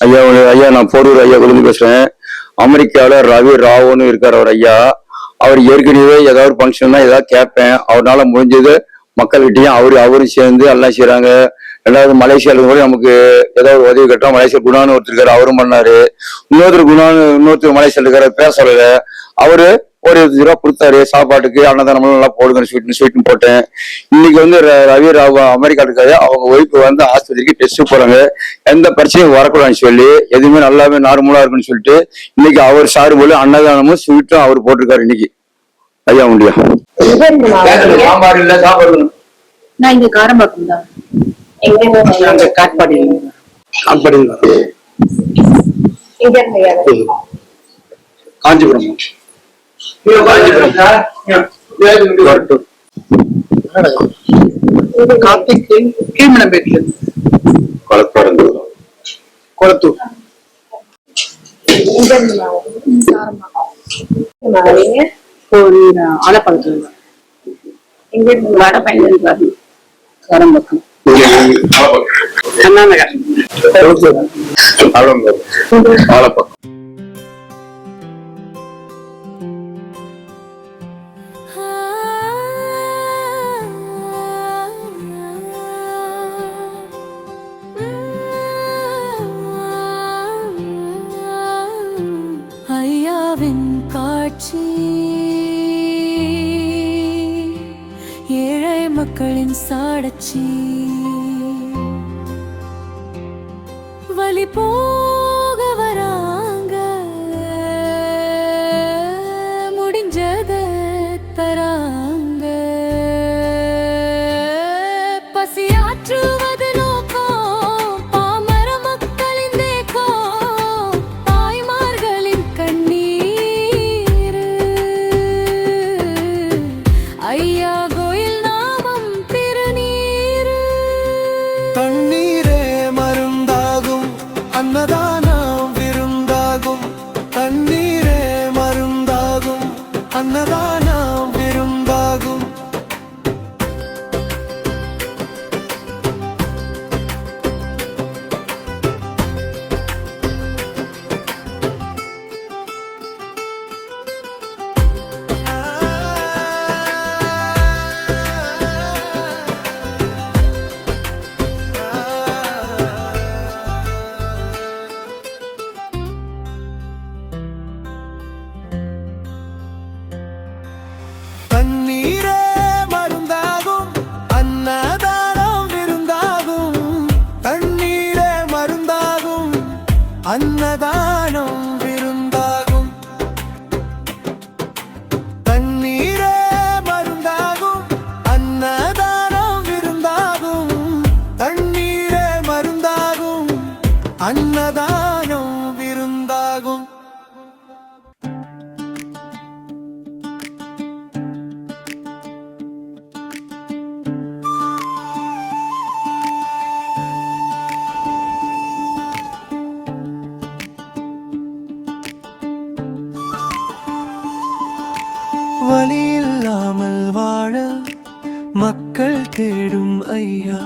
ஐயா ஐயா, நான் போரூர் ஐயா குழுந்து பேசுறேன். அமெரிக்காவில் ரவி ராவ்னு இருக்கார் அவர் ஐயா. அவர் ஏற்கனவே ஏதாவது ஃபங்க்ஷன்னா ஏதாவது கேட்பேன், அவரால் முடிஞ்சது மக்கள்கிட்டையும் அவரும் சேர்ந்து எல்லாம் செய்யறாங்க. ரெண்டாவது மலேசியாவில் கூட நமக்கு ஏதாவது உதவி கட்டுறோம். மலேசியா குணான்னு ஒருத்தர் இருக்காரு, அவரும் பண்ணாரு. இன்னொருத்தர் மலேசியாவில் இருக்காரு, பேச சொல்லல. அவரு ஒரு 20 ரூபா கொடுத்தாரு சாப்பாட்டுக்கு, அன்னதானம் நல்லா போடுங்க ஸ்வீட்னு போட்டேன். இன்னைக்கு வந்து ரவி ராவ் அமெரிக்கா இருக்காரு, அவங்க ஒய்ஃபு வந்து ஆஸ்பத்திரிக்கு டெஸ்ட் போறாங்க. எந்த பிரச்சனையும் வரக்கூடாதுன்னு சொல்லி எதுவுமே நல்லாவே நார்மலா இருக்குன்னு சொல்லிட்டு இன்னைக்கு அவர் சாரு போல அன்னதானமும் ஸ்வீட்டும் அவர் போட்டிருக்காரு இன்னைக்கு. ஐயா முடியா சாம்பார் இல்ல சாப்பாடு நான் இங்க காரம்பாக்கம் தான். காட்பாடி காஞ்சிபுரம் கீழ்மணம்பேட்டில் கொளத்தூர் ஆலப்பாளத்துல வட பயன்படுத்தி காரம்பாக்கம் அண்ணாநகர் ஆலப்பாக்கம். ஐயாவின் காட்சி ஏழை மக்களின் சாடச்சி வலி போக வராங்க முடிஞ்சத தராங்க பசியாற்றுவது நோக்கம் பாமர மக்களின் தேக்கம் தாய்மார்களின் கண்ணீர் ஐயா கோயில் நாமம் திருநீர் தண்ணீரே மருந்தாகும் அன்னதானம் விருந்தாகும் தண்ணீரே மருந்தாகும் அன்னதானம் விருந்தாகும் தண்ணீரே மருந்தாகும் அன்னதானம் விருந்தாகும் தண்ணீரே மருந்தாகும் அன்னதானம் விருந்தாகும் தண்ணீரே மருந்தாகும் அன்னதானம் விருந்தாகும் தண்ணீரே மருந்தாகும் அன்னதானம் விருந்தாகும் வலி இல்லாமல் வாழ மக்கள் தேடும் ஐயா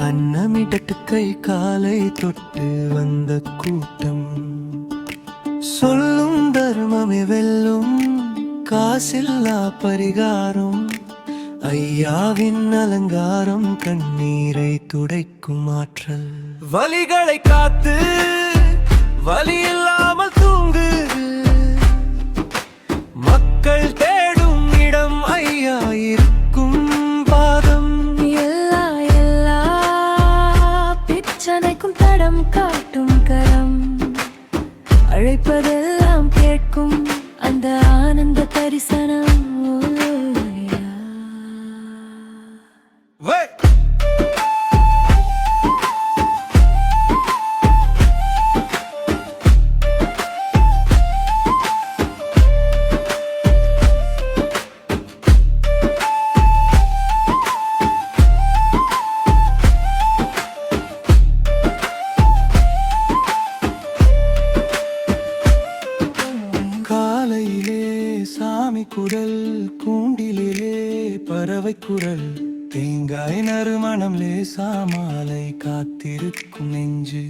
அன்னமிடட்டு கை காலை தொட்டு வந்த கூட்டம் சொல்லும் தர்மமே வெல்லும் காசில்லா பரிகாரம் ஐயாவின் அலங்காரம் கண்ணீரை துடைக்கும் ஆற்றல் வலிகளை காத்து வலி இல்லாமல் தூங்கு மக்கள் தேடும் இடம் ஐயா இருக்கும் பாதம் எல்லா பிரச்சனைக்கும் தடம் காட்டும் கரம் அழைப்பதெல்லாம் கேட்கும் அந்த ஆனந்த தரிசனம் சாமி குரல் கூண்டிலே பறவை குரல் தேங்காய் நறுமணம் லேசா மாலை காத்திருக்கும் நெஞ்சு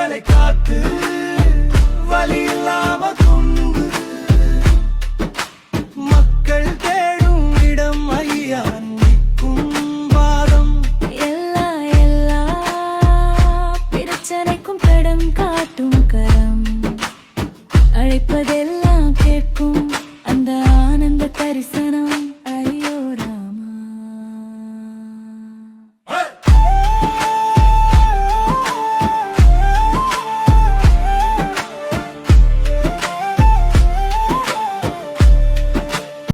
எங்களை காத்து வலி இல்லாம